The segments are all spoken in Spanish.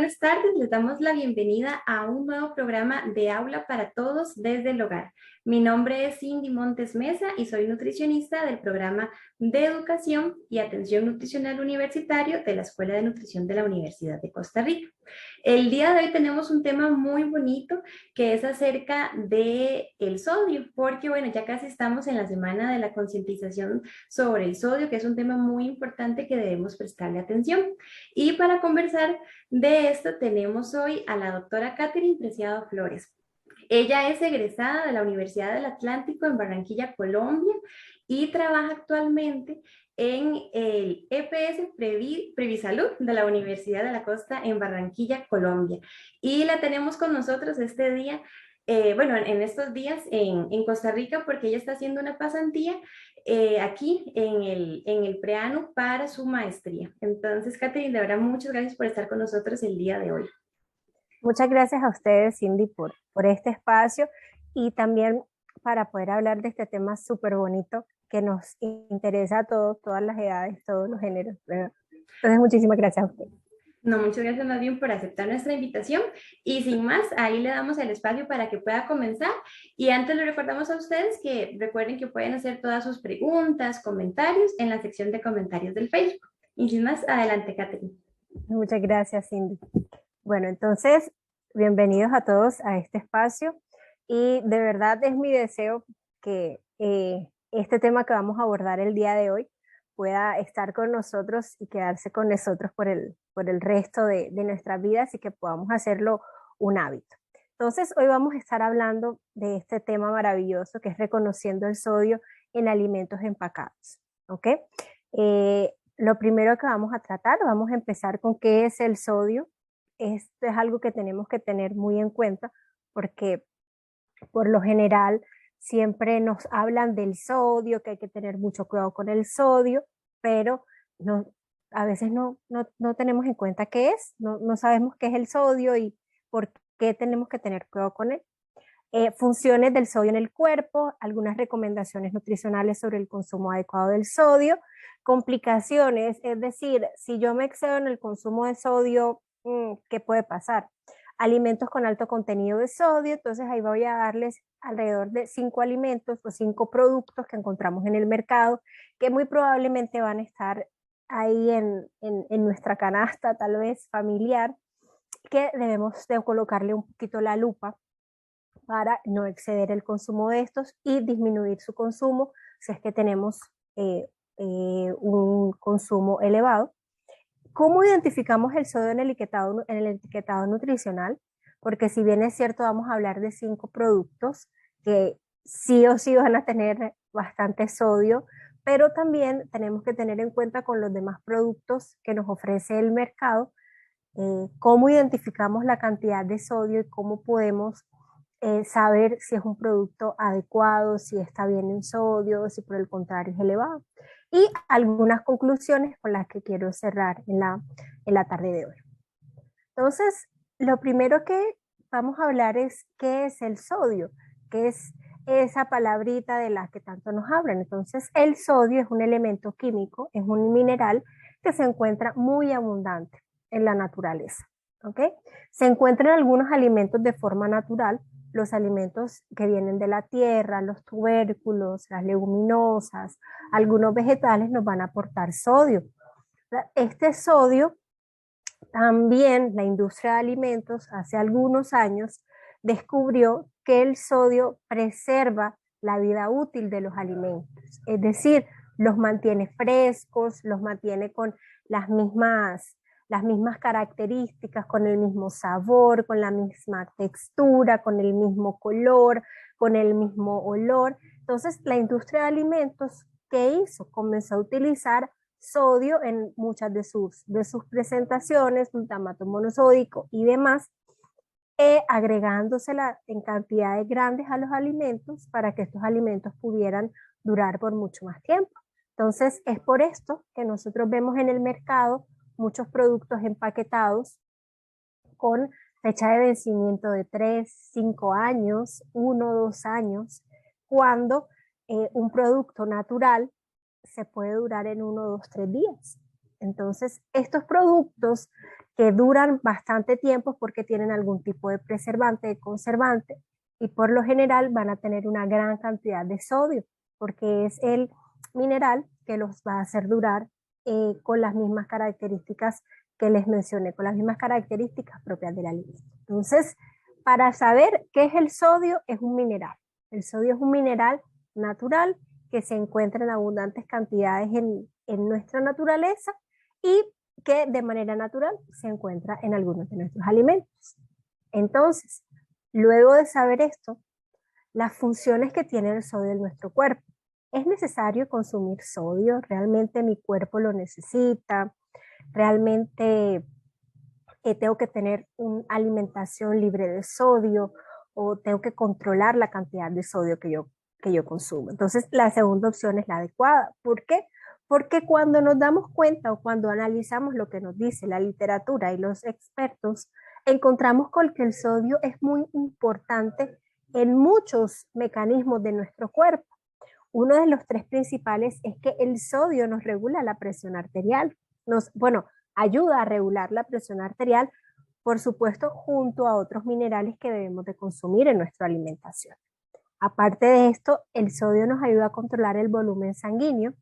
buenas tardes. Les damos la bienvenida a un nuevo programa de Aula para Todos desde el Hogar. Mi nombre es Cindy Montes Mesa y soy nutricionista del programa de Educación y Atención Nutricional Universitario de la Escuela de Nutrición de la Universidad de Costa Rica. El día de hoy tenemos un tema muy bonito que es acerca de el sodio, porque bueno, ya casi estamos en la semana de la concientización sobre el sodio, que es un tema muy importante que debemos prestarle atención. Y para conversar de esto tenemos hoy a la doctora Catherine Preciado Flores. Ella es egresada de la Universidad del Atlántico en Barranquilla, Colombia, y trabaja actualmente en el EPS Previsalud de la Universidad de la Costa en Barranquilla, Colombia. Y la tenemos con nosotros este día, en estos días en Costa Rica, porque ella está haciendo una pasantía aquí en el Preanu para su maestría. Entonces, Catherine, de verdad, muchas gracias por estar con nosotros el día de hoy. Muchas gracias a ustedes, Cindy, por este espacio y también para poder hablar de este tema súper bonito que nos interesa a todos, todas las edades, todos los géneros, ¿verdad? Entonces, muchísimas gracias a ustedes. No, muchas gracias más bien por aceptar nuestra invitación y sin más, ahí le damos el espacio para que pueda comenzar y antes le recordamos a ustedes que recuerden que pueden hacer todas sus preguntas, comentarios en la sección de comentarios del Facebook. Y sin más, adelante, Catherine. Muchas gracias, Cindy. Bueno, entonces, bienvenidos a todos a este espacio y de verdad es mi deseo que este tema que vamos a abordar el día de hoy pueda estar con nosotros y quedarse con nosotros por el resto de nuestras vidas y que podamos hacerlo un hábito. Entonces, hoy vamos a estar hablando de este tema maravilloso que es reconociendo el sodio en alimentos empacados. ¿Ok? Lo primero que vamos a tratar, vamos a empezar con qué es el sodio. Esto es algo que tenemos que tener muy en cuenta porque por lo general siempre nos hablan del sodio, que hay que tener mucho cuidado con el sodio, pero no, a veces no tenemos en cuenta qué es, no sabemos qué es el sodio y por qué tenemos que tener cuidado con él. Funciones del sodio en el cuerpo, algunas recomendaciones nutricionales sobre el consumo adecuado del sodio, complicaciones, es decir, si yo me excedo en el consumo de sodio, ¿qué puede pasar? Alimentos con alto contenido de sodio, entonces ahí voy a darles alrededor de 5 alimentos o 5 productos que encontramos en el mercado que muy probablemente van a estar ahí en nuestra canasta, tal vez familiar, que debemos de colocarle un poquito la lupa para no exceder el consumo de estos y disminuir su consumo si es que tenemos un consumo elevado. ¿Cómo identificamos el sodio en el etiquetado nutricional? Porque si bien es cierto, vamos a hablar de 5 productos que sí o sí van a tener bastante sodio, pero también tenemos que tener en cuenta con los demás productos que nos ofrece el mercado, cómo identificamos la cantidad de sodio y cómo podemos saber si es un producto adecuado, si está bien en sodio, si por el contrario es elevado. Y algunas conclusiones con las que quiero cerrar en la tarde de hoy. Entonces, lo primero que vamos a hablar es qué es el sodio, qué es esa palabrita de la que tanto nos hablan. Entonces, el sodio es un elemento químico, es un mineral que se encuentra muy abundante en la naturaleza. ¿Ok? Se encuentra en algunos alimentos de forma natural, los alimentos que vienen de la tierra, los tubérculos, las leguminosas, algunos vegetales nos van a aportar sodio. Este sodio también la industria de alimentos hace algunos años descubrió que el sodio preserva la vida útil de los alimentos, es decir, los mantiene frescos, los mantiene con las mismas características, con el mismo sabor, con la misma textura, con el mismo color, con el mismo olor. Entonces, la industria de alimentos, ¿qué hizo? Comenzó a utilizar sodio en muchas de sus presentaciones, glutamato monosódico y demás, agregándosela en cantidades grandes a los alimentos para que estos alimentos pudieran durar por mucho más tiempo. Entonces, es por esto que nosotros vemos en el mercado muchos productos empaquetados con fecha de vencimiento de 3, 5 años, 1, 2 años, cuando un producto natural se puede durar en 1, 2, 3 días. Entonces, estos productos que duran bastante tiempo porque tienen algún tipo de preservante, de conservante, y por lo general van a tener una gran cantidad de sodio, porque es el mineral que los va a hacer durar con las mismas características que les mencioné, con las mismas características propias del alimento. Entonces, para saber qué es el sodio, es un mineral. El sodio es un mineral natural que se encuentra en abundantes cantidades en nuestra naturaleza y que de manera natural se encuentra en algunos de nuestros alimentos. Entonces, luego de saber esto, las funciones que tiene el sodio en nuestro cuerpo. ¿Es necesario consumir sodio? ¿Realmente mi cuerpo lo necesita? ¿Realmente tengo que tener una alimentación libre de sodio o tengo que controlar la cantidad de sodio que yo consumo? Entonces, la segunda opción es la adecuada. ¿Por qué? Porque cuando nos damos cuenta o cuando analizamos lo que nos dice la literatura y los expertos, encontramos con que el sodio es muy importante en muchos mecanismos de nuestro cuerpo. Uno de los tres principales es que el sodio nos regula la presión arterial, ayuda a regular la presión arterial, por supuesto, junto a otros minerales que debemos de consumir en nuestra alimentación. Aparte de esto, el sodio nos ayuda a controlar el volumen sanguíneo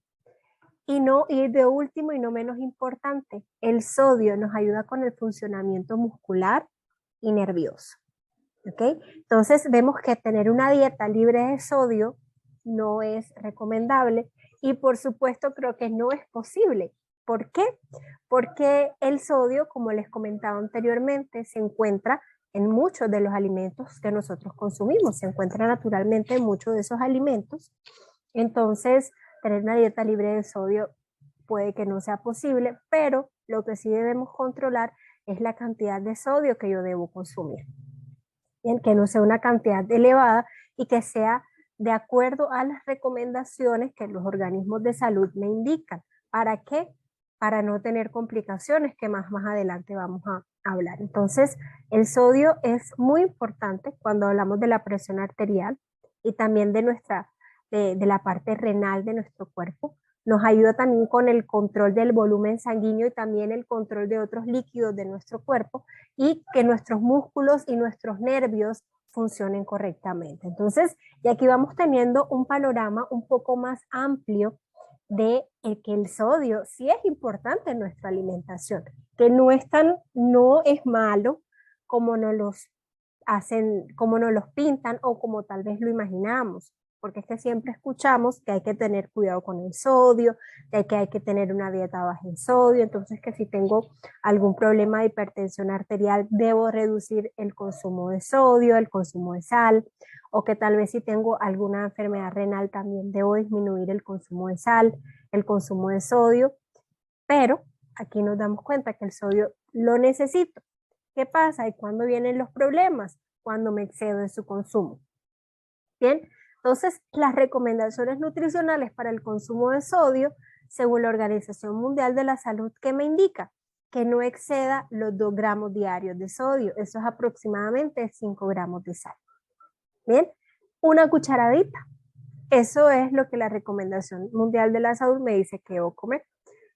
y de último y no menos importante, el sodio nos ayuda con el funcionamiento muscular y nervioso. ¿Okay? Entonces vemos que tener una dieta libre de sodio no es recomendable y por supuesto creo que no es posible. ¿Por qué? Porque el sodio, como les comentaba anteriormente, se encuentra en muchos de los alimentos que nosotros consumimos, se encuentra naturalmente en muchos de esos alimentos. Entonces, tener una dieta libre de sodio puede que no sea posible, pero lo que sí debemos controlar es la cantidad de sodio que yo debo consumir. Bien, que no sea una cantidad elevada y que sea de acuerdo a las recomendaciones que los organismos de salud me indican. ¿Para qué? Para no tener complicaciones que más adelante vamos a hablar. Entonces, el sodio es muy importante cuando hablamos de la presión arterial y también de la parte renal de nuestro cuerpo. Nos ayuda también con el control del volumen sanguíneo y también el control de otros líquidos de nuestro cuerpo y que nuestros músculos y nuestros nervios funcionen correctamente. Entonces, y aquí vamos teniendo un panorama un poco más amplio de que el sodio sí es importante en nuestra alimentación, que no es malo como nos los hacen, como nos los pintan o como tal vez lo imaginamos, porque es que siempre escuchamos que hay que tener cuidado con el sodio, que hay que tener una dieta baja en sodio, entonces que si tengo algún problema de hipertensión arterial debo reducir el consumo de sodio, el consumo de sal, o que tal vez si tengo alguna enfermedad renal también debo disminuir el consumo de sal, el consumo de sodio, pero aquí nos damos cuenta que el sodio lo necesito. ¿Qué pasa? ¿Y cuándo vienen los problemas? Cuando me excedo en su consumo. Bien, entonces las recomendaciones nutricionales para el consumo de sodio, según la Organización Mundial de la Salud, ¿qué me indica? Que no exceda los 2 gramos diarios de sodio, eso es aproximadamente 5 gramos de sal. Bien, una cucharadita, eso es lo que la Recomendación Mundial de la Salud me dice que debo comer,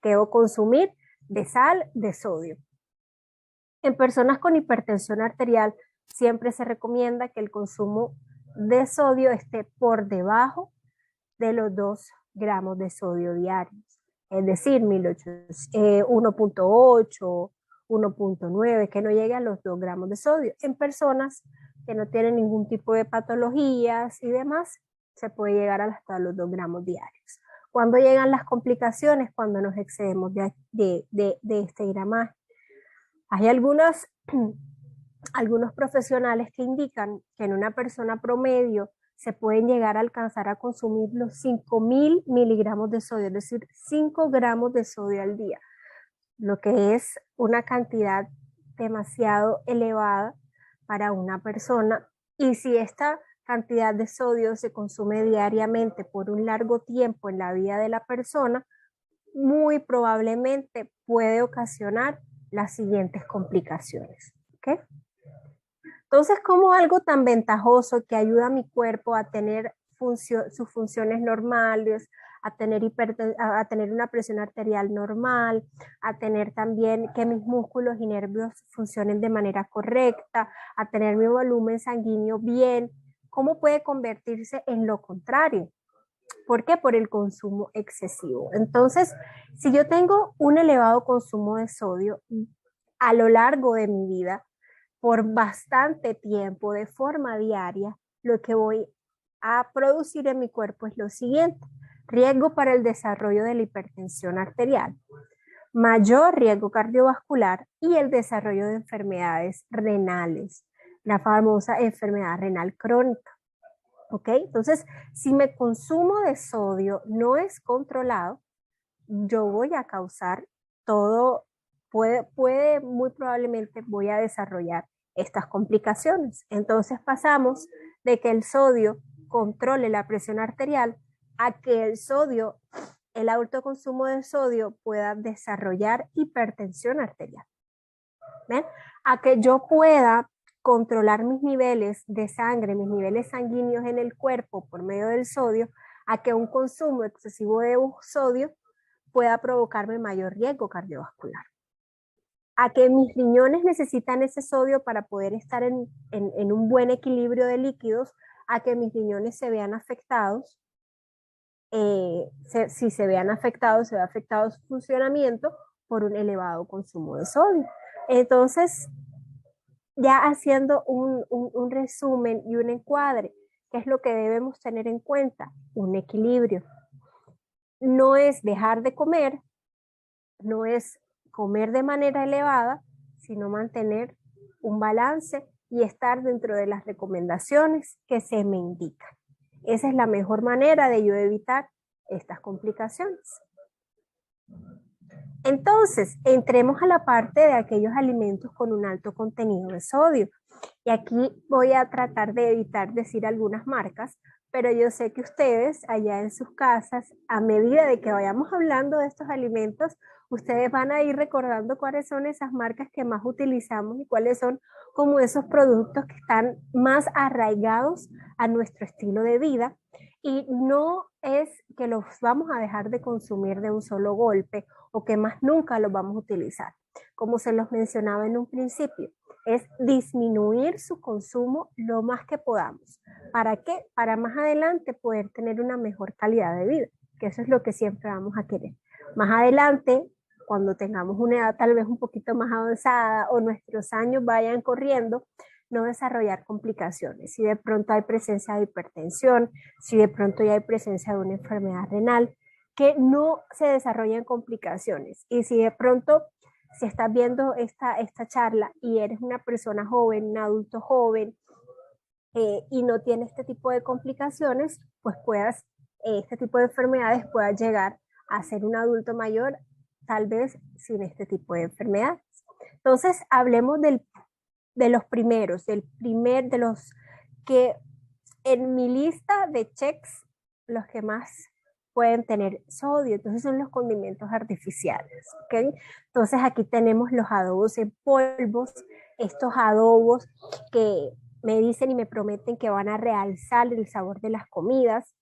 que debo consumir de sal, de sodio. En personas con hipertensión arterial siempre se recomienda que el consumo de sodio esté por debajo de los 2 gramos de sodio diarios, es decir, 1.8, 1.9, que no llegue a los 2 gramos de sodio. En personas que no tienen ningún tipo de patologías y demás, se puede llegar hasta los 2 gramos diarios. Cuando llegan las complicaciones, cuando nos excedemos de este gramaje. Hay algunos profesionales que indican que en una persona promedio se pueden llegar a alcanzar a consumir los 5.000 miligramos de sodio, es decir, 5 gramos de sodio al día, lo que es una cantidad demasiado elevada para una persona. Y si esta cantidad de sodio se consume diariamente por un largo tiempo en la vida de la persona, muy probablemente puede ocasionar las siguientes complicaciones. ¿Okay? Entonces, como algo tan ventajoso que ayuda a mi cuerpo a tener sus funciones normales, a tener una presión arterial normal, a tener también que mis músculos y nervios funcionen de manera correcta, a tener mi volumen sanguíneo bien. ¿Cómo puede convertirse en lo contrario? ¿Por qué? Por el consumo excesivo. Entonces, si yo tengo un elevado consumo de sodio a lo largo de mi vida, por bastante tiempo, de forma diaria, lo que voy a producir en mi cuerpo es lo siguiente: riesgo para el desarrollo de la hipertensión arterial, mayor riesgo cardiovascular y el desarrollo de enfermedades renales, la famosa enfermedad renal crónica. ¿Ok? Entonces, si mi consumo de sodio no es controlado, yo voy a causar todo, muy probablemente voy a desarrollar estas complicaciones. Entonces pasamos de que el sodio controle la presión arterial a que el alto consumo de sodio pueda desarrollar hipertensión arterial. ¿Ven? A que yo pueda controlar mis niveles de sangre, mis niveles sanguíneos en el cuerpo por medio del sodio, a que un consumo excesivo de sodio pueda provocarme mayor riesgo cardiovascular. A que mis riñones necesitan ese sodio para poder estar en un buen equilibrio de líquidos, a que mis riñones se vean afectados. Si se vean afectados, se ve afectado su funcionamiento por un elevado consumo de sodio. Entonces, ya haciendo un resumen y un encuadre, ¿qué es lo que debemos tener en cuenta? Un equilibrio. No es dejar de comer, no es comer de manera elevada, sino mantener un balance y estar dentro de las recomendaciones que se me indican. Esa es la mejor manera de yo evitar estas complicaciones. Entonces, entremos a la parte de aquellos alimentos con un alto contenido de sodio. Y aquí voy a tratar de evitar decir algunas marcas, pero yo sé que ustedes allá en sus casas, a medida de que vayamos hablando de estos alimentos, ustedes van a ir recordando cuáles son esas marcas que más utilizamos y cuáles son como esos productos que están más arraigados a nuestro estilo de vida. Y no es que los vamos a dejar de consumir de un solo golpe o que más nunca los vamos a utilizar. Como se los mencionaba en un principio, es disminuir su consumo lo más que podamos. ¿Para qué? Para más adelante poder tener una mejor calidad de vida, que eso es lo que siempre vamos a querer. Más adelante, cuando tengamos una edad tal vez un poquito más avanzada o nuestros años vayan corriendo, no desarrollar complicaciones. Si de pronto hay presencia de hipertensión, si de pronto ya hay presencia de una enfermedad renal, que no se desarrollen complicaciones. Y si de pronto, si estás viendo esta charla y eres una persona joven, un adulto joven, y no tienes este tipo de complicaciones, pues este tipo de enfermedades puedas llegar a ser un adulto mayor, tal vez sin este tipo de enfermedades. Entonces, hablemos de los primeros, de los que en mi lista de checks, los que más pueden tener sodio, entonces son los condimentos artificiales, ¿ok? Entonces aquí tenemos los adobos en polvos, estos adobos que me dicen y me prometen que van a realzar el sabor de las comidas.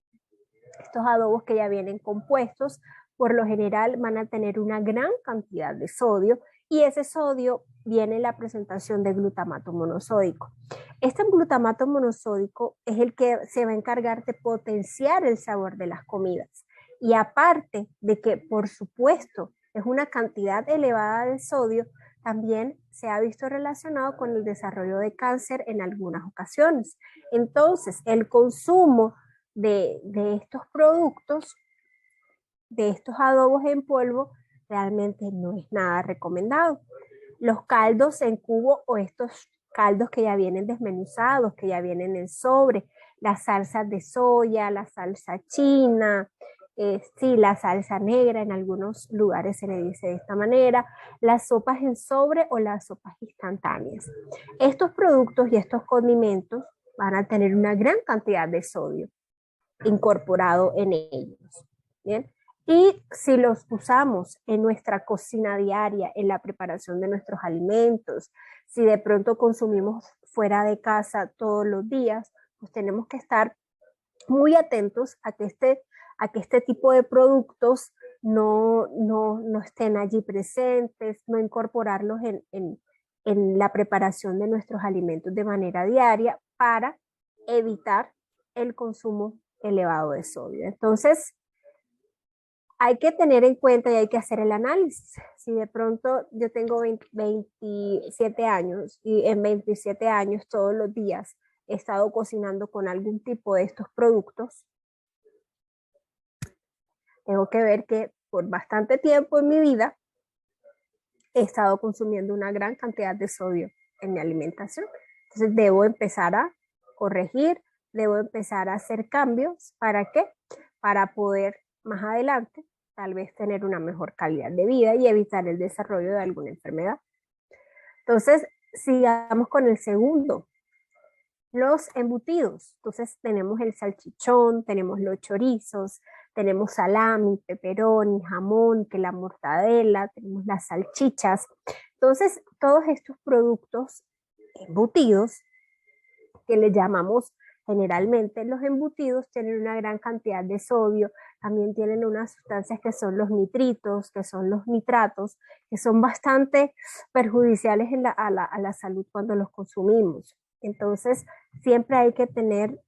Estos adobos que ya vienen compuestos, por lo general van a tener una gran cantidad de sodio y ese sodio viene en la presentación de glutamato monosódico. Este glutamato monosódico es el que se va a encargar de potenciar el sabor de las comidas. Y aparte de que, por supuesto, es una cantidad elevada de sodio, también se ha visto relacionado con el desarrollo de cáncer en algunas ocasiones. Entonces, el consumo de estos productos, de estos adobos en polvo, realmente no es nada recomendado. Los caldos en cubo o estos caldos que ya vienen desmenuzados, que ya vienen en sobre, las salsas de soya, la salsa china, sí, la salsa negra, en algunos lugares se le dice de esta manera, las sopas en sobre o las sopas instantáneas. Estos productos y estos condimentos van a tener una gran cantidad de sodio incorporado en ellos. ¿Bien? Y si los usamos en nuestra cocina diaria, en la preparación de nuestros alimentos, si de pronto consumimos fuera de casa todos los días, pues tenemos que estar muy atentos a que a que este tipo de productos no estén allí presentes, no incorporarlos en la preparación de nuestros alimentos de manera diaria para evitar el consumo elevado de sodio. Entonces, hay que tener en cuenta y hay que hacer el análisis. Si de pronto yo tengo 27 años y en 27 años todos los días he estado cocinando con algún tipo de estos productos, tengo que ver que por bastante tiempo en mi vida he estado consumiendo una gran cantidad de sodio en mi alimentación. Entonces debo empezar a corregir, debo empezar a hacer cambios. ¿Para qué? Para poder más adelante tal vez tener una mejor calidad de vida y evitar el desarrollo de alguna enfermedad. Entonces, sigamos con el segundo, los embutidos. Entonces tenemos el salchichón, tenemos los chorizos, tenemos salami, pepperoni, jamón, que la mortadela, tenemos las salchichas. Entonces, todos estos productos embutidos, que le llamamos generalmente los embutidos, tienen una gran cantidad de sodio, también tienen unas sustancias que son los nitritos, que son los nitratos, que son bastante perjudiciales a la salud cuando los consumimos. Entonces, siempre hay que tener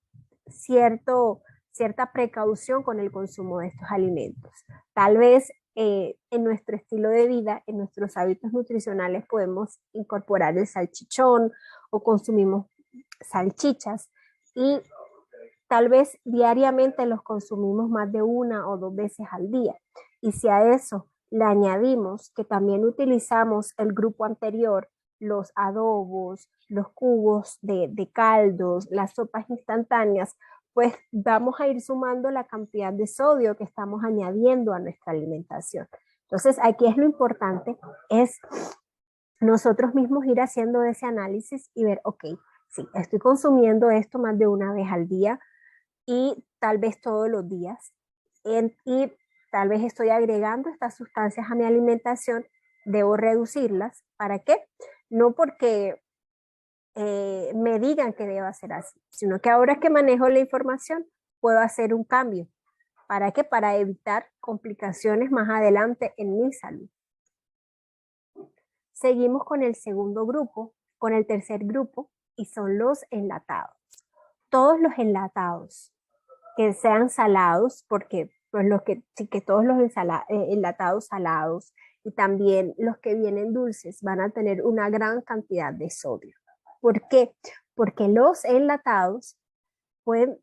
cierta precaución con el consumo de estos alimentos. Tal vez en nuestro estilo de vida, en nuestros hábitos nutricionales, podemos incorporar el salchichón o consumimos salchichas y tal vez diariamente los consumimos más de una o dos veces al día. Y si a eso le añadimos que también utilizamos el grupo anterior, los adobos, los cubos de caldos, las sopas instantáneas, pues vamos a ir sumando la cantidad de sodio que estamos añadiendo a nuestra alimentación. Entonces, aquí es lo importante, es nosotros mismos ir haciendo ese análisis y ver, ok, sí, estoy consumiendo esto más de una vez al día y tal vez todos los días. Y tal vez estoy agregando estas sustancias a mi alimentación, debo reducirlas. ¿Para qué? No porque me digan que debo hacer así, sino que ahora que manejo la información, puedo hacer un cambio. ¿Para qué? Para evitar complicaciones más adelante en mi salud. Seguimos con el segundo grupo, con el tercer grupo, y son los enlatados. Todos los enlatados que sean salados, porque pues que todos los enlatados salados y también los que vienen dulces van a tener una gran cantidad de sodio. ¿Por qué? Porque los enlatados pueden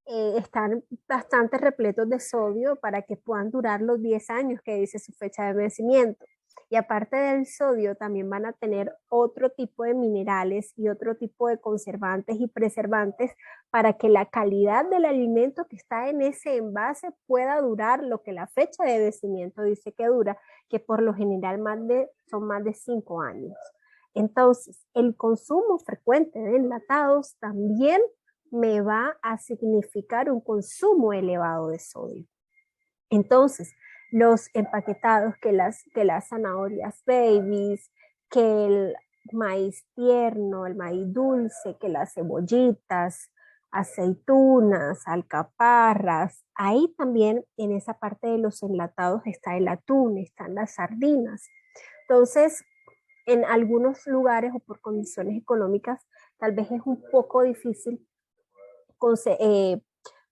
estar bastante repletos de sodio para que puedan durar los 10 años que dice su fecha de vencimiento. Y aparte del sodio, también van a tener otro tipo de minerales y otro tipo de conservantes y preservantes para que la calidad del alimento que está en ese envase pueda durar lo que la fecha de vencimiento dice que dura, que por lo general son más de 5 años. Entonces, el consumo frecuente de enlatados también me va a significar un consumo elevado de sodio. Entonces, los empaquetados, que las zanahorias babies, que el maíz tierno, el maíz dulce, que las cebollitas, aceitunas, alcaparras, ahí también en esa parte de los enlatados está el atún, están las sardinas. Entonces, en algunos lugares o por condiciones económicas, tal vez es un poco difícil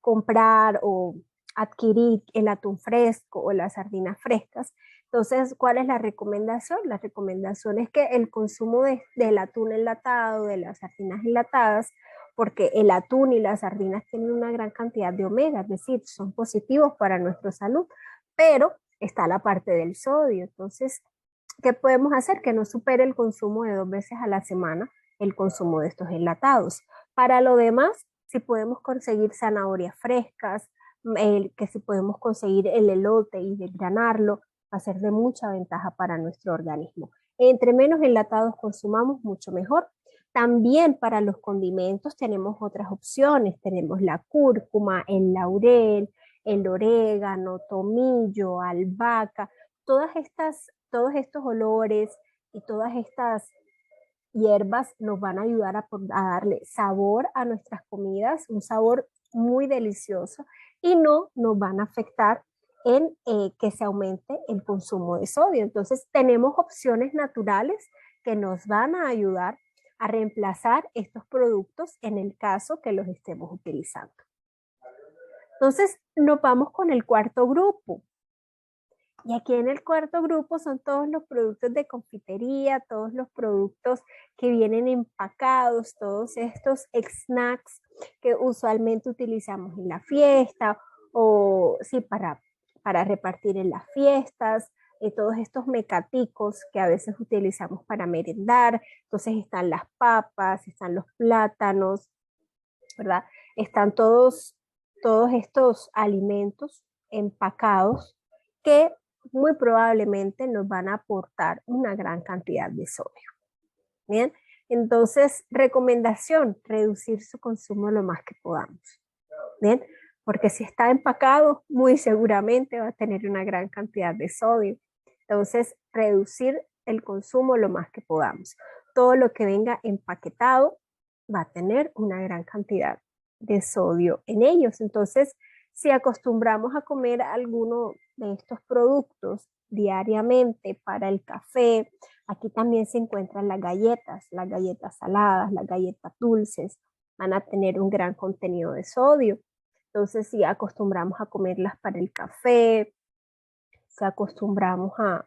comprar o adquirir el atún fresco o las sardinas frescas. Entonces, ¿cuál es la recomendación? La recomendación es que el consumo del atún enlatado, de las sardinas enlatadas, porque el atún y las sardinas tienen una gran cantidad de omega, es decir, son positivos para nuestra salud, pero está la parte del sodio. Entonces, ¿qué podemos hacer? Que no supere el consumo de 2 veces a la semana el consumo de estos enlatados. Para lo demás, si podemos conseguir zanahorias frescas, que si podemos conseguir el elote y desgranarlo, va a ser de mucha ventaja para nuestro organismo. Entre menos enlatados consumamos, mucho mejor. También para los condimentos tenemos otras opciones. Tenemos la cúrcuma, el laurel, el orégano, tomillo, albahaca. Todos estos olores y todas estas hierbas nos van a ayudar a darle sabor a nuestras comidas, un sabor muy delicioso y no nos van a afectar en que se aumente el consumo de sodio. Entonces tenemos opciones naturales que nos van a ayudar a reemplazar estos productos en el caso que los estemos utilizando. Entonces nos vamos con el cuarto grupo. Y aquí en el cuarto grupo son todos los productos de confitería, todos los productos que vienen empacados, todos estos snacks que usualmente utilizamos en la fiesta o sí, para repartir en las fiestas, todos estos mecaticos que a veces utilizamos para merendar. Entonces están las papas, están los plátanos, ¿verdad? Están todos estos alimentos empacados que muy probablemente nos van a aportar una gran cantidad de sodio. Bien, entonces recomendación, reducir su consumo lo más que podamos. Bien, porque si está empacado, muy seguramente va a tener una gran cantidad de sodio. Entonces, reducir el consumo lo más que podamos. Todo lo que venga empaquetado va a tener una gran cantidad de sodio en ellos. Entonces, si acostumbramos a comer alguno de estos productos diariamente para el café, aquí también se encuentran las galletas saladas, las galletas dulces, van a tener un gran contenido de sodio. Entonces, si acostumbramos a comerlas para el café, si acostumbramos a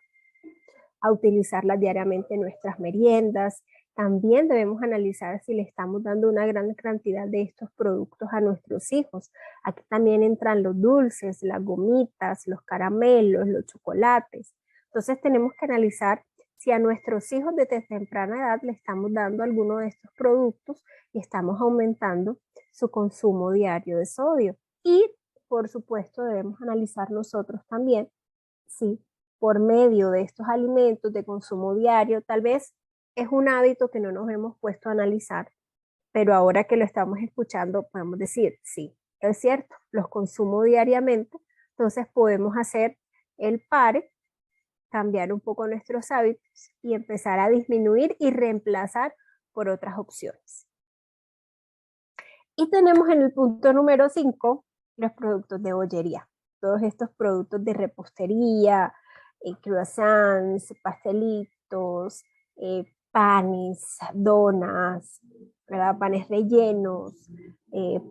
utilizarlas diariamente en nuestras meriendas, también debemos analizar si le estamos dando una gran cantidad de estos productos a nuestros hijos. Aquí también entran los dulces, las gomitas, los caramelos, los chocolates. Entonces tenemos que analizar si a nuestros hijos desde temprana edad le estamos dando alguno de estos productos y estamos aumentando su consumo diario de sodio. Y por supuesto debemos analizar nosotros también si por medio de estos alimentos de consumo diario, tal vez es un hábito que no nos hemos puesto a analizar, pero ahora que lo estamos escuchando podemos decir, sí, es cierto, los consumo diariamente, entonces podemos hacer el pare, cambiar un poco nuestros hábitos y empezar a disminuir y reemplazar por otras opciones. Y tenemos en el punto número 5 los productos de bollería, todos estos productos de repostería, croissants, pastelitos, panes, donas, ¿verdad? Panes rellenos,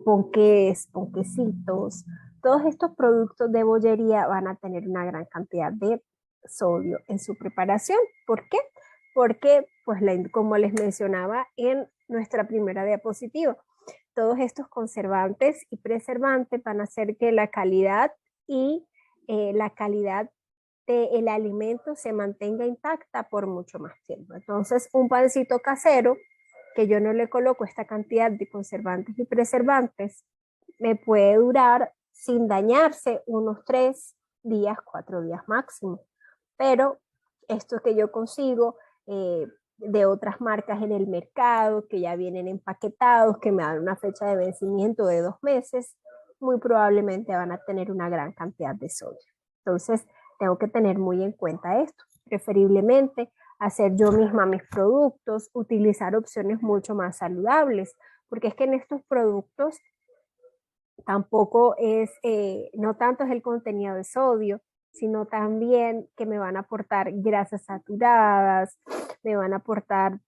ponqués, ponquecitos. Todos estos productos de bollería van a tener una gran cantidad de sodio en su preparación. ¿Por qué? Porque, pues, como les mencionaba en nuestra primera diapositiva, todos estos conservantes y preservantes van a hacer que la calidad y la calidad del alimento se mantenga intacta por mucho más tiempo. Entonces, un pancito casero que yo no le coloco esta cantidad de conservantes y preservantes me puede durar sin dañarse unos 3 días, 4 días máximo. Pero esto que yo consigo de otras marcas en el mercado, que ya vienen empaquetados, que me dan una fecha de vencimiento de 2 meses, muy probablemente van a tener una gran cantidad de sodio. Entonces, tengo que tener muy en cuenta esto. Preferiblemente, hacer yo misma mis productos, utilizar opciones mucho más saludables, porque es que en estos productos tampoco es, no tanto es el contenido de sodio, sino también que me van a aportar grasas saturadas, me van a aportar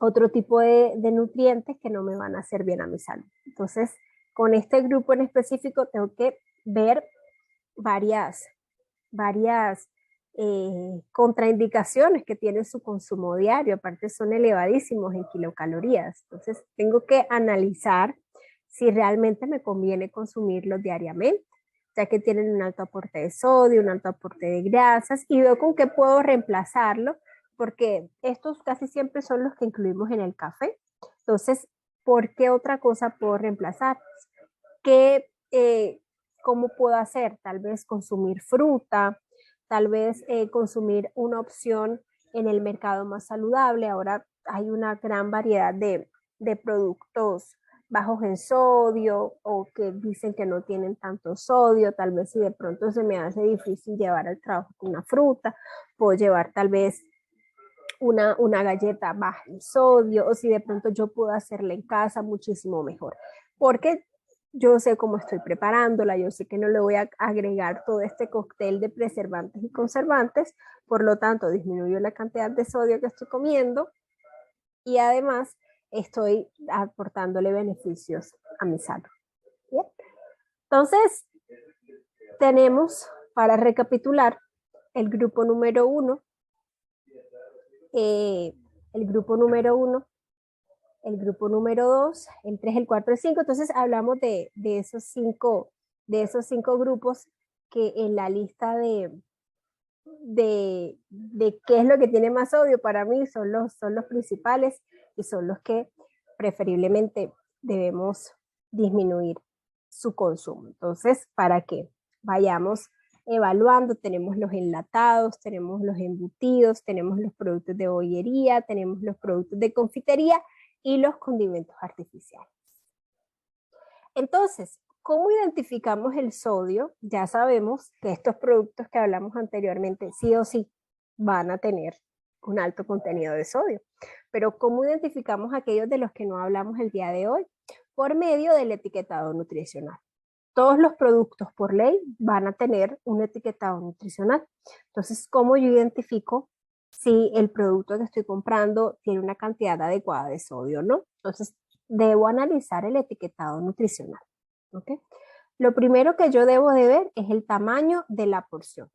otro tipo de nutrientes que no me van a hacer bien a mi salud. Entonces, con este grupo en específico tengo que ver varias contraindicaciones que tiene su consumo diario, aparte son elevadísimos en kilocalorías. Entonces, tengo que analizar si realmente me conviene consumirlos diariamente, ya que tienen un alto aporte de sodio, un alto aporte de grasas, y veo con qué puedo reemplazarlo, porque estos casi siempre son los que incluimos en el café. Entonces, ¿por qué otra cosa puedo reemplazar? ¿Cómo puedo hacer? Tal vez consumir fruta, tal vez consumir una opción en el mercado más saludable. Ahora hay una gran variedad de productos bajos en sodio o que dicen que no tienen tanto sodio. Tal vez si de pronto se me hace difícil llevar al trabajo una fruta, puedo llevar tal vez una galleta baja en sodio, o si de pronto yo puedo hacerla en casa, muchísimo mejor. Porque yo sé cómo estoy preparándola, yo sé que no le voy a agregar todo este cóctel de preservantes y conservantes, por lo tanto disminuyo la cantidad de sodio que estoy comiendo y además estoy aportándole beneficios a mi salud. ¿Bien? Entonces, tenemos, para recapitular, el grupo número 1, el grupo número 1, el grupo número 2, el 3, el 4, el 5. Entonces hablamos de esos cinco grupos que en la lista de qué es lo que tiene más sodio para mí son los principales y son los que preferiblemente debemos disminuir su consumo. Entonces, para que vayamos evaluando, tenemos los enlatados, tenemos los embutidos, tenemos los productos de bollería, tenemos los productos de confitería y los condimentos artificiales. Entonces, ¿cómo identificamos el sodio? Ya sabemos que estos productos que hablamos anteriormente sí o sí van a tener un alto contenido de sodio. Pero ¿cómo identificamos aquellos de los que no hablamos el día de hoy? Por medio del etiquetado nutricional. Todos los productos por ley van a tener un etiquetado nutricional. Entonces, ¿cómo yo identifico si el producto que estoy comprando tiene una cantidad adecuada de sodio o no? Entonces, debo analizar el etiquetado nutricional. ¿Okay? Lo primero que yo debo de ver es el tamaño de la porción.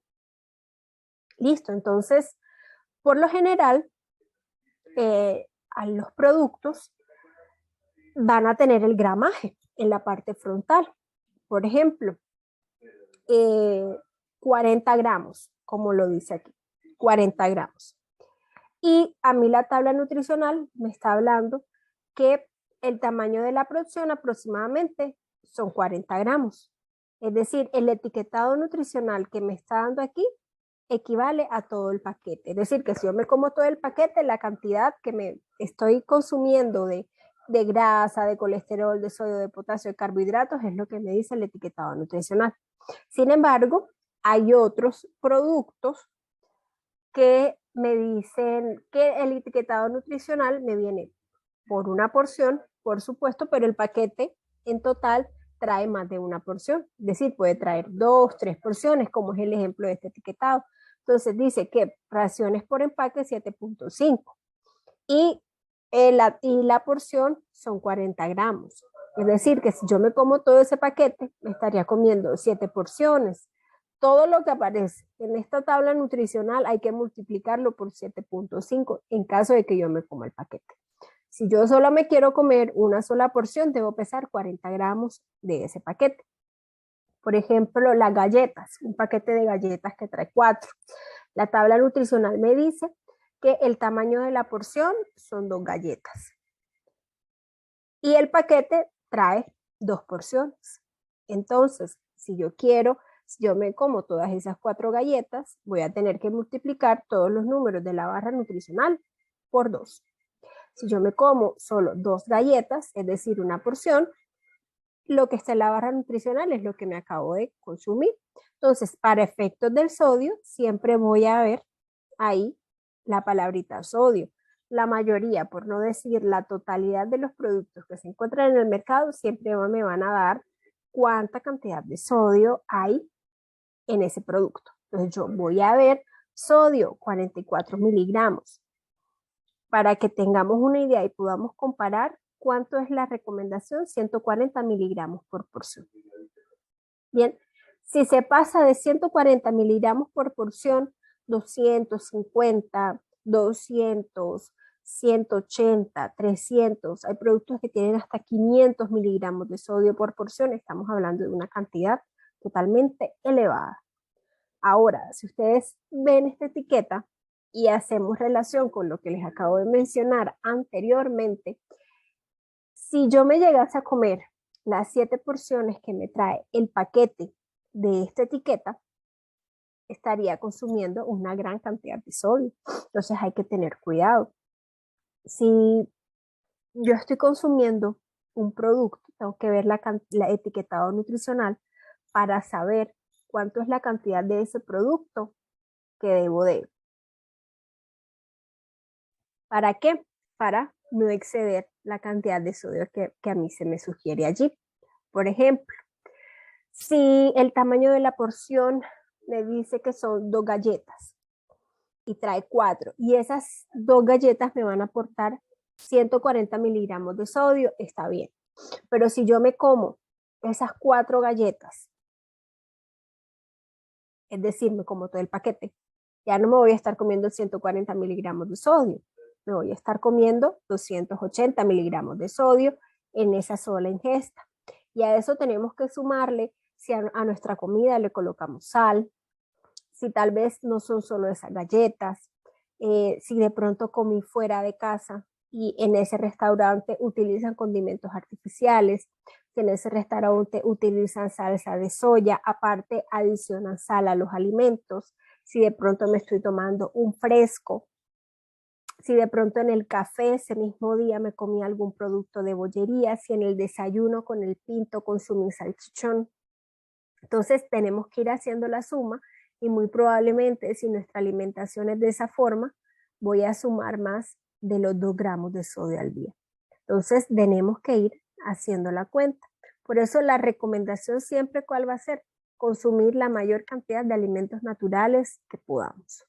Listo, entonces, por lo general, a los productos van a tener el gramaje en la parte frontal. Por ejemplo, 40 gramos, como lo dice aquí, 40 gramos. Y a mí la tabla nutricional me está hablando que el tamaño de la porción aproximadamente son 40 gramos. Es decir, el etiquetado nutricional que me está dando aquí equivale a todo el paquete. Es decir, que si yo me como todo el paquete, la cantidad que me estoy consumiendo de grasa, de colesterol, de sodio, de potasio, de carbohidratos, es lo que me dice el etiquetado nutricional. Sin embargo, hay otros productos que me dicen que el etiquetado nutricional me viene por una porción, por supuesto, pero el paquete en total trae más de una porción. Es decir, puede traer 2, 3 porciones, como es el ejemplo de este etiquetado. Entonces dice que raciones por empaque 7.5 y la porción son 40 gramos. Es decir, que si yo me como todo ese paquete, me estaría comiendo 7 porciones. Todo lo que aparece en esta tabla nutricional hay que multiplicarlo por 7.5 en caso de que yo me coma el paquete. Si yo solo me quiero comer una sola porción, debo pesar 40 gramos de ese paquete. Por ejemplo, las galletas, un paquete de galletas que trae 4. La tabla nutricional me dice que el tamaño de la porción son 2 galletas. Y el paquete trae 2 porciones. Entonces, si yo me como todas esas 4 galletas, voy a tener que multiplicar todos los números de la barra nutricional por 2. Si yo me como solo 2 galletas, es decir, una porción, lo que está en la barra nutricional es lo que me acabo de consumir. Entonces, para efectos del sodio, siempre voy a ver ahí la palabrita sodio. La mayoría, por no decir la totalidad de los productos que se encuentran en el mercado, siempre me van a dar cuánta cantidad de sodio hay en ese producto. Entonces, yo voy a ver sodio, 44 miligramos, para que tengamos una idea y podamos comparar cuánto es la recomendación, 140 miligramos por porción. Bien, si se pasa de 140 miligramos por porción, 250, 200, 180, 300, hay productos que tienen hasta 500 miligramos de sodio por porción, estamos hablando de una cantidad totalmente elevada. Ahora, si ustedes ven esta etiqueta y hacemos relación con lo que les acabo de mencionar anteriormente, si yo me llegase a comer las 7 porciones que me trae el paquete de esta etiqueta, estaría consumiendo una gran cantidad de sodio. Entonces hay que tener cuidado. Si yo estoy consumiendo un producto, tengo que ver la etiquetado nutricional para saber cuánto es la cantidad de ese producto que debo de. ¿Para qué? Para no exceder la cantidad de sodio que a mí se me sugiere allí. Por ejemplo, si el tamaño de la porción me dice que son 2 galletas y trae 4, y esas 2 galletas me van a aportar 140 miligramos de sodio, está bien. Pero si yo me como esas 4 galletas, es decir, me como todo el paquete, ya no me voy a estar comiendo 140 miligramos de sodio, me voy a estar comiendo 280 miligramos de sodio en esa sola ingesta. Y a eso tenemos que sumarle, si a nuestra comida le colocamos sal, si tal vez no son solo esas galletas, si de pronto comí fuera de casa y en ese restaurante utilizan condimentos artificiales, si en ese restaurante utilizan salsa de soya, aparte adicionan sal a los alimentos, si de pronto me estoy tomando un fresco, si de pronto en el café ese mismo día me comí algún producto de bollería, si en el desayuno con el pinto consumí salchichón. Entonces tenemos que ir haciendo la suma y muy probablemente si nuestra alimentación es de esa forma, voy a sumar más de los 2 gramos de sodio al día. Entonces tenemos que ir haciendo la cuenta. Por eso la recomendación siempre, ¿cuál va a ser? Consumir la mayor cantidad de alimentos naturales que podamos.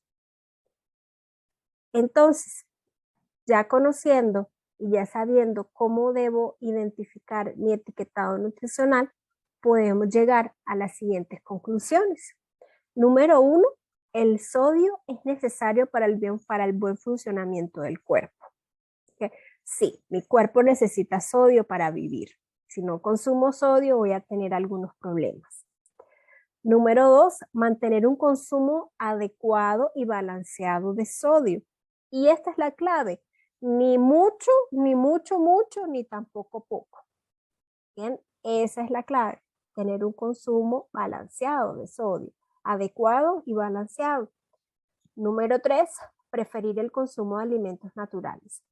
Entonces, ya conociendo y ya sabiendo cómo debo identificar mi etiquetado nutricional, podemos llegar a las siguientes conclusiones. Número 1, el sodio es necesario para el buen funcionamiento del cuerpo. ¿Okay? Sí, mi cuerpo necesita sodio para vivir. Si no consumo sodio, voy a tener algunos problemas. Número 2, mantener un consumo adecuado y balanceado de sodio. Y esta es la clave. Ni mucho, mucho, ni tampoco poco. Bien, esa es la clave. Tener un consumo balanceado de sodio, adecuado y balanceado. Número 3, preferir el consumo de alimentos naturales.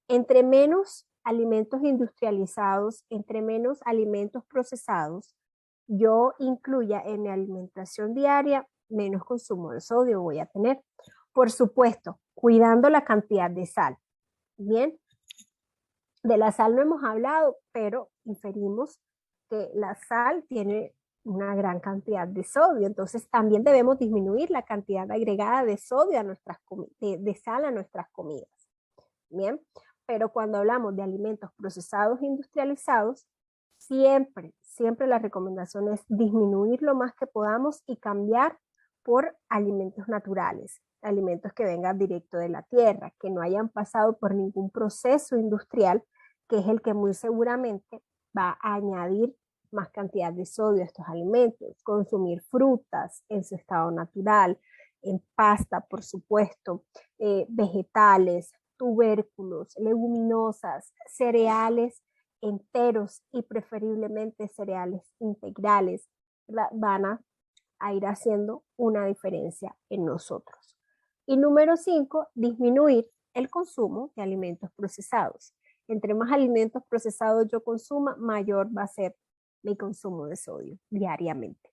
Entre menos alimentos industrializados, entre menos alimentos procesados, yo incluya en mi alimentación diaria, menos consumo de sodio voy a tener. Por supuesto, cuidando la cantidad de sal. Bien, de la sal no hemos hablado, pero inferimos que la sal tiene una gran cantidad de sodio, entonces también debemos disminuir la cantidad agregada de sodio a nuestras de sal a nuestras comidas. Bien, pero cuando hablamos de alimentos procesados e industrializados, siempre la recomendación es disminuir lo más que podamos y cambiar por alimentos naturales, alimentos que vengan directo de la tierra, que no hayan pasado por ningún proceso industrial, que es el que muy seguramente va a añadir más cantidad de sodio a estos alimentos. Consumir frutas en su estado natural, en pasta, por supuesto, vegetales, tubérculos, leguminosas, cereales enteros y preferiblemente cereales integrales, van a ir haciendo una diferencia en nosotros. Y número 5, disminuir el consumo de alimentos procesados. Entre más alimentos procesados yo consuma, mayor va a ser mi consumo de sodio diariamente.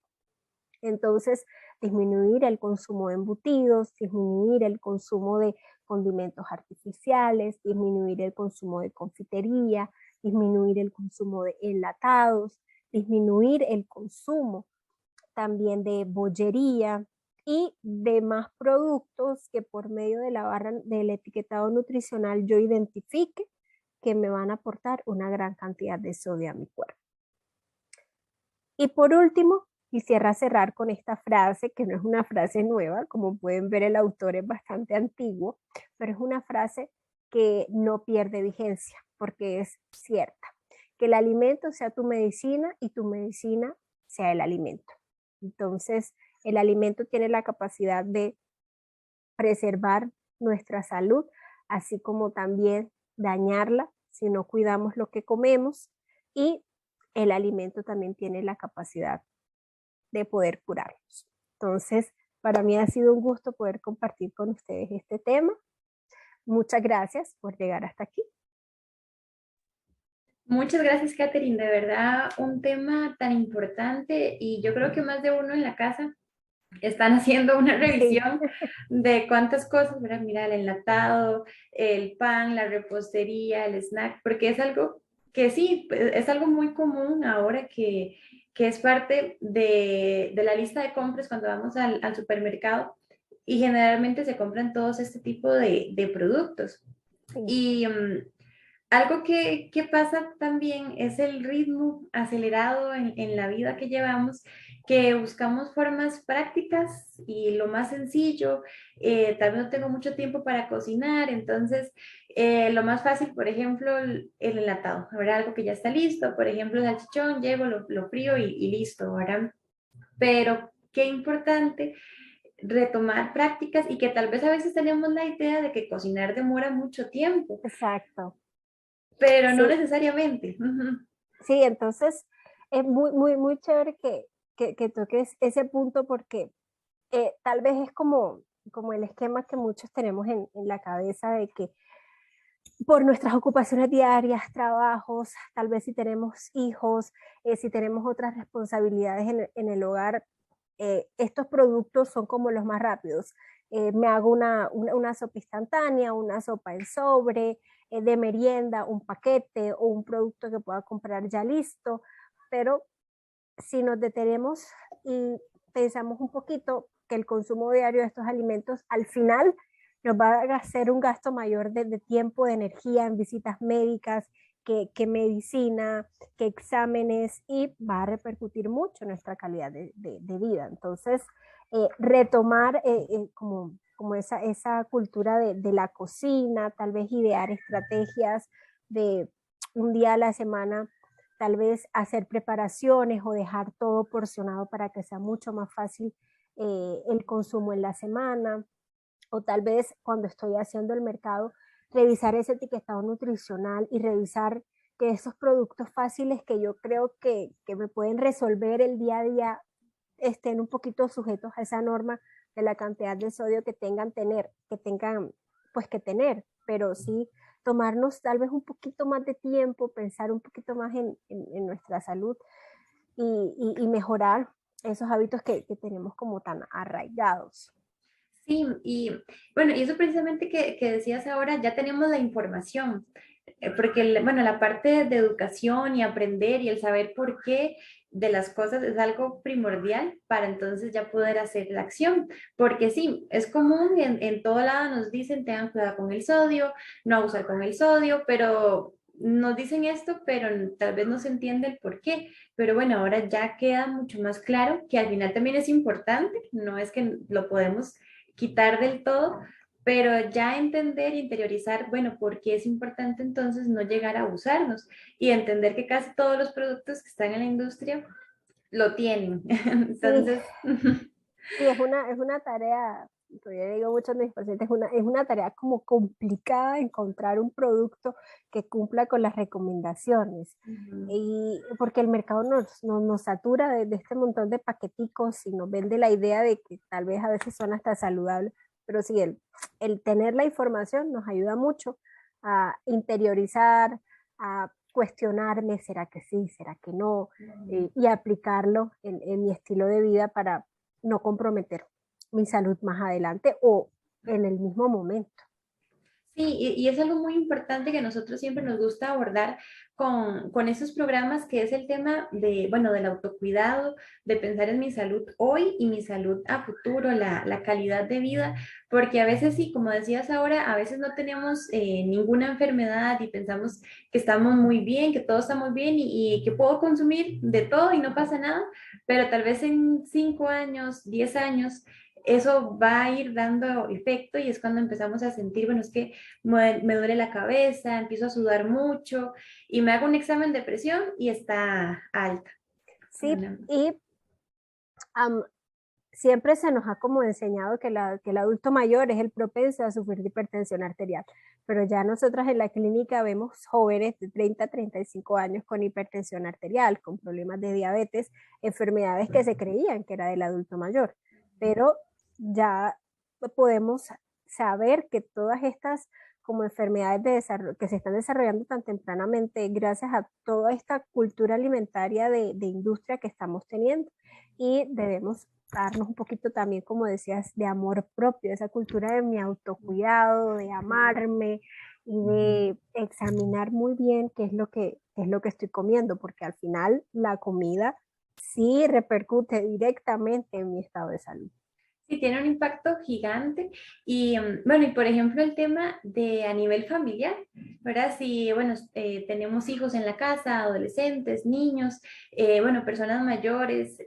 Entonces, disminuir el consumo de embutidos, disminuir el consumo de condimentos artificiales, disminuir el consumo de confitería, disminuir el consumo de enlatados, disminuir el consumo también de bollería y demás productos que por medio de la barra del etiquetado nutricional yo identifique que me van a aportar una gran cantidad de sodio a mi cuerpo. Y por último, quisiera cerrar con esta frase, que no es una frase nueva, como pueden ver el autor es bastante antiguo, pero es una frase que no pierde vigencia, porque es cierta. Que el alimento sea tu medicina y tu medicina sea el alimento. Entonces, el alimento tiene la capacidad de preservar nuestra salud, así como también dañarla si no cuidamos lo que comemos, y el alimento también tiene la capacidad de poder curarnos. Entonces, para mí ha sido un gusto poder compartir con ustedes este tema. Muchas gracias por llegar hasta aquí. Muchas gracias, Catherine. De verdad, un tema tan importante y yo creo que más de uno en la casa están haciendo una revisión de cuántas cosas, ¿verdad? Mira, el enlatado, el pan, la repostería, el snack, porque es algo que sí, pues, es algo muy común ahora que es parte de la lista de compras cuando vamos al supermercado y generalmente se compran todos este tipo de productos. Sí, Y algo que pasa también es el ritmo acelerado en la vida que llevamos, que buscamos formas prácticas y lo más sencillo. Tal vez no tengo mucho tiempo para cocinar, entonces lo más fácil, por ejemplo, el enlatado, ¿verdad? Algo que ya está listo, por ejemplo, el salchichón, llego, lo frío y listo, ¿verdad? Pero qué importante retomar prácticas y que tal vez a veces tenemos la idea de que cocinar demora mucho tiempo, exacto. pero no Sí, necesariamente. Ujú. sí, entonces es muy, muy, muy chévere que toques ese punto porque tal vez es como el esquema que muchos tenemos en la cabeza de que por nuestras ocupaciones diarias, trabajos, tal vez si tenemos hijos, si tenemos otras responsabilidades en el hogar, estos productos son como los más rápidos. Me hago una sopa instantánea, una sopa en sobre, de merienda, un paquete o un producto que pueda comprar ya listo, pero si nos detenemos y pensamos un poquito que el consumo diario de estos alimentos al final nos va a hacer un gasto mayor de tiempo, de energía en visitas médicas, que medicina, que exámenes y va a repercutir mucho en nuestra calidad de vida. Entonces, retomar como esa cultura de la cocina, tal vez idear estrategias de un día a la semana tal vez hacer preparaciones o dejar todo porcionado para que sea mucho más fácil el consumo en la semana, o tal vez cuando estoy haciendo el mercado, revisar ese etiquetado nutricional y revisar que esos productos fáciles que yo creo que me pueden resolver el día a día estén un poquito sujetos a esa norma de la cantidad de sodio que tengan pues que tener, pero sí tomarnos tal vez un poquito más de tiempo, pensar un poquito más en nuestra salud y mejorar esos hábitos que tenemos como tan arraigados. Sí, y bueno, y eso precisamente que decías ahora, ya tenemos la información, porque bueno, la parte de educación y aprender y el saber por qué de las cosas es algo primordial para entonces ya poder hacer la acción, porque sí, es común, en todo lado nos dicen tengan cuidado con el sodio, no abusar con el sodio, pero nos dicen esto, pero tal vez no se entiende el por qué. Pero bueno, ahora ya queda mucho más claro que al final también es importante, no es que lo podemos quitar del todo, pero ya entender, interiorizar, bueno, por qué es importante entonces no llegar a abusarnos y entender que casi todos los productos que están en la industria lo tienen. Sí, Entonces, sí, es una tarea, yo le digo mucho a mis pacientes, es una tarea como complicada encontrar un producto que cumpla con las recomendaciones. Y porque el mercado nos satura de este montón de paqueticos y nos vende la idea de que tal vez a veces son hasta saludables, pero sí, el tener la información nos ayuda mucho a interiorizar, a cuestionarme, ¿será que sí, será que no? Y aplicarlo en mi estilo de vida para no comprometer mi salud más adelante o en el mismo momento. sí, y es algo muy importante que nosotros siempre nos gusta abordar con esos programas, que es el tema de, bueno, del autocuidado, de pensar en mi salud hoy y mi salud a futuro, la calidad de vida, porque a veces sí, como decías ahora, a veces no tenemos ninguna enfermedad y pensamos que estamos muy bien, que todo está muy bien y que puedo consumir de todo y no pasa nada, pero tal vez en 5 años, 10 años, eso va a ir dando efecto y es cuando empezamos a sentir, bueno, es que me duele la cabeza, empiezo a sudar mucho y me hago un examen de presión y está alta. Sí, Bueno, y um, siempre se nos ha como enseñado que el adulto mayor es el propenso a sufrir de hipertensión arterial, pero ya nosotras en la clínica vemos jóvenes de 30 a 35 años con hipertensión arterial, con problemas de diabetes, enfermedades que se creían que era del adulto mayor, pero ya podemos saber que todas estas como enfermedades que se están desarrollando tan tempranamente gracias a toda esta cultura alimentaria de industria que estamos teniendo y debemos darnos un poquito también, como decías, de amor propio, esa cultura de mi autocuidado, de amarme y de examinar muy bien qué es lo que estoy comiendo, porque al final la comida sí repercute directamente en mi estado de salud. Sí, tiene un impacto gigante y bueno, y por ejemplo el tema de a nivel familiar, ¿verdad? Si, bueno, tenemos hijos en la casa, adolescentes, niños, bueno, personas mayores,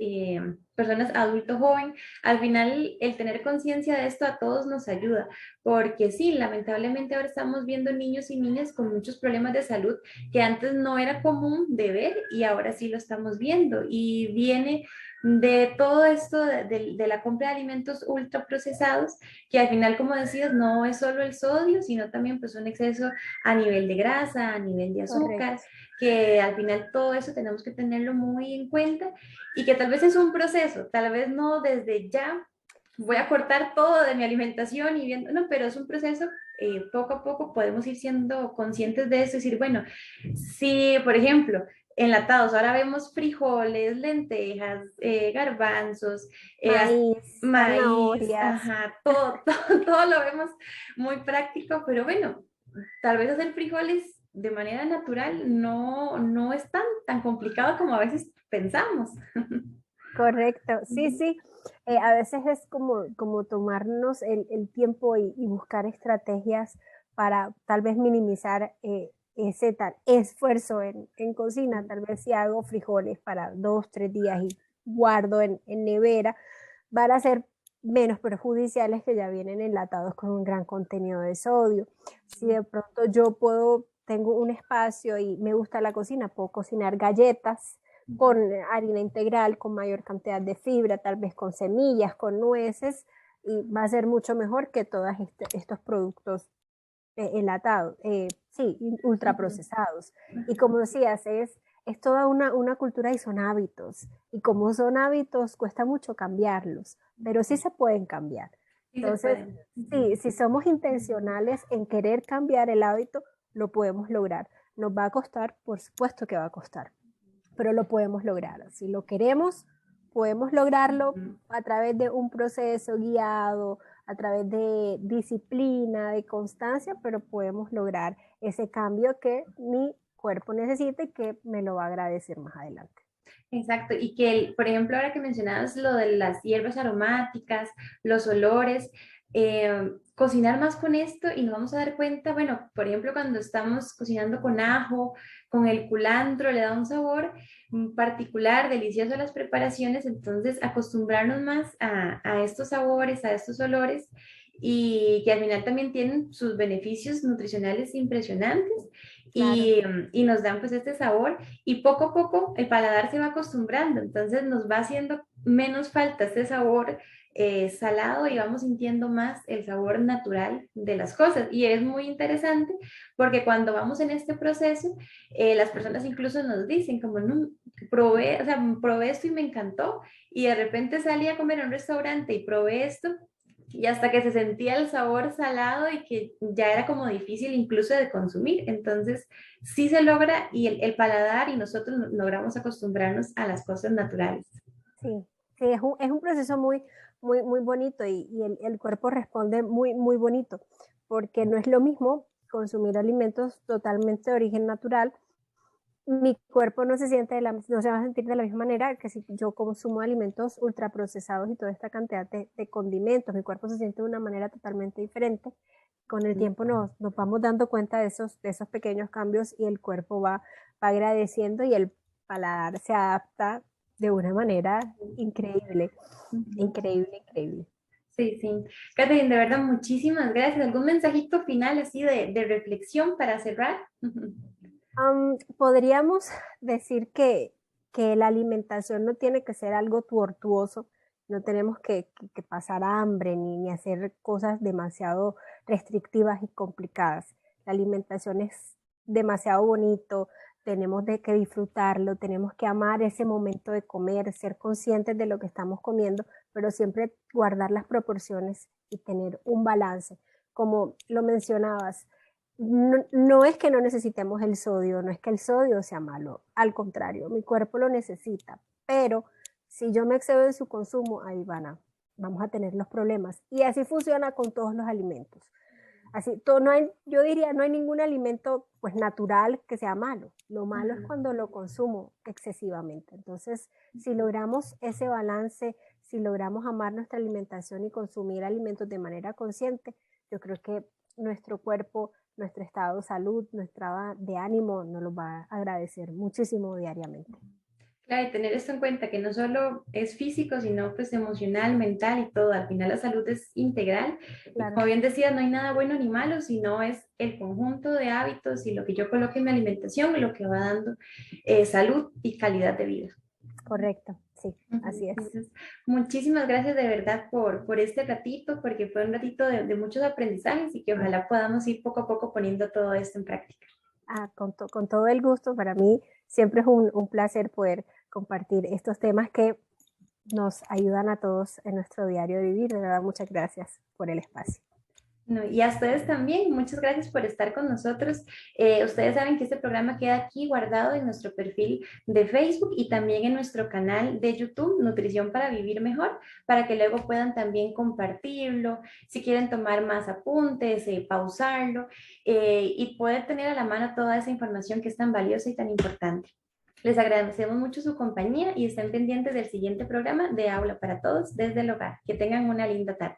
personas adulto joven, al final el tener conciencia de esto a todos nos ayuda, porque sí, lamentablemente ahora estamos viendo niños y niñas con muchos problemas de salud que antes no era común de ver y ahora sí lo estamos viendo y viene de todo esto de la compra de alimentos ultraprocesados, que al final, como decías, no es solo el sodio, sino también pues un exceso a nivel de grasa, a nivel de azúcar, Correcto. que al final todo eso tenemos que tenerlo muy en cuenta y que tal vez es un proceso, tal vez no desde ya voy a cortar todo de mi alimentación y viendo, no, pero es un proceso, poco a poco podemos ir siendo conscientes de eso y decir, bueno, si por ejemplo, enlatados, ahora vemos frijoles, lentejas, garbanzos, Maíz, maíz, zanahorias. ajá, todo, todo, todo lo vemos muy práctico, pero bueno, tal vez hacer frijoles de manera natural no es tan complicado como a veces pensamos. Correcto, sí, sí. A veces es como tomarnos el tiempo y buscar estrategias para tal vez minimizar ese tal esfuerzo en cocina. Tal vez si hago frijoles para 2, 3 días y guardo en nevera, van a ser menos perjudiciales que ya vienen enlatados con un gran contenido de sodio. Si de pronto tengo un espacio y me gusta la cocina, puedo cocinar galletas con harina integral, con mayor cantidad de fibra, tal vez con semillas, con nueces, y va a ser mucho mejor que todos estos productos enlatados, sí, ultraprocesados. Y como decías, es toda una cultura y son hábitos. Y como son hábitos, cuesta mucho cambiarlos, pero sí se pueden cambiar. Sí se Entonces, puede. sí, si somos intencionales en querer cambiar el hábito, lo podemos lograr. Nos va a costar, por supuesto que va a costar, pero lo podemos lograr. Si lo queremos, podemos lograrlo a través de un proceso guiado, a través de disciplina, de constancia, pero podemos lograr ese cambio que mi cuerpo necesita y que me lo va a agradecer más adelante. Exacto, y que, por ejemplo, ahora que mencionabas lo de las hierbas aromáticas, los olores, cocinar más con esto y nos vamos a dar cuenta, bueno, por ejemplo, cuando estamos cocinando con ajo, con el culantro, le da un sabor particular, delicioso a las preparaciones, entonces acostumbrarnos más a estos sabores, a estos olores y que al final también tienen sus beneficios nutricionales impresionantes Claro. y nos dan pues este sabor y poco a poco el paladar se va acostumbrando, entonces nos va haciendo menos falta este sabor salado y vamos sintiendo más el sabor natural de las cosas. Y es muy interesante porque cuando vamos en este proceso, las personas incluso nos dicen como, no, probé, o sea, probé esto y me encantó. Y de repente salí a comer a un restaurante y probé esto y hasta que se sentía el sabor salado y que ya era como difícil incluso de consumir. Entonces, sí se logra y el paladar y nosotros logramos acostumbrarnos a las cosas naturales. Sí, sí, es un proceso muy bonito y el cuerpo responde muy bonito, porque no es lo mismo consumir alimentos totalmente de origen natural. Mi cuerpo no se va a sentir de la misma manera que si yo consumo alimentos ultraprocesados y toda esta cantidad de condimentos. Mi cuerpo se siente de una manera totalmente diferente. Con el tiempo nos vamos dando cuenta de esos pequeños cambios y el cuerpo va agradeciendo y el paladar se adapta de una manera increíble, increíble, increíble. Sí, sí. Catherine, de verdad, muchísimas gracias. ¿Algún mensajito final así de reflexión para cerrar? Podríamos decir que la alimentación no tiene que ser algo tortuoso, no tenemos que pasar hambre ni hacer cosas demasiado restrictivas y complicadas. La alimentación es demasiado bonito, tenemos que disfrutarlo, tenemos que amar ese momento de comer, ser conscientes de lo que estamos comiendo, pero siempre guardar las proporciones y tener un balance. Como lo mencionabas, no es que no necesitemos el sodio, no es que el sodio sea malo, al contrario, mi cuerpo lo necesita, pero si yo me excedo en su consumo, vamos a tener los problemas. Y así funciona con todos los alimentos. Así, todo, no hay, yo diría, no hay ningún alimento pues natural que sea malo. Lo malo es cuando lo consumo excesivamente. Entonces, si logramos ese balance, si logramos amar nuestra alimentación y consumir alimentos de manera consciente, yo creo que nuestro cuerpo, nuestro estado de salud, nuestro estado de ánimo nos lo va a agradecer muchísimo diariamente. Claro, y tener esto en cuenta que no solo es físico, sino pues emocional, mental y todo. Al final la salud es integral. Y Claro. como bien decía, no hay nada bueno ni malo, sino es el conjunto de hábitos y lo que yo coloque en mi alimentación, lo que va dando salud y calidad de vida. Correcto, sí, así es. Entonces, muchísimas gracias de verdad por este ratito, porque fue un ratito de muchos aprendizajes y que ojalá podamos ir poco a poco poniendo todo esto en práctica. Con todo el gusto, para mí siempre es un placer poder compartir estos temas que nos ayudan a todos en nuestro diario de vivir. De verdad, muchas gracias por el espacio. No, y a ustedes también, muchas gracias por estar con nosotros. Ustedes saben que este programa queda aquí guardado en nuestro perfil de Facebook y también en nuestro canal de YouTube, Nutrición para Vivir Mejor, para que luego puedan también compartirlo, si quieren tomar más apuntes, pausarlo y poder tener a la mano toda esa información que es tan valiosa y tan importante. Les agradecemos mucho su compañía y estén pendientes del siguiente programa de Aula para Todos desde el hogar. Que tengan una linda tarde.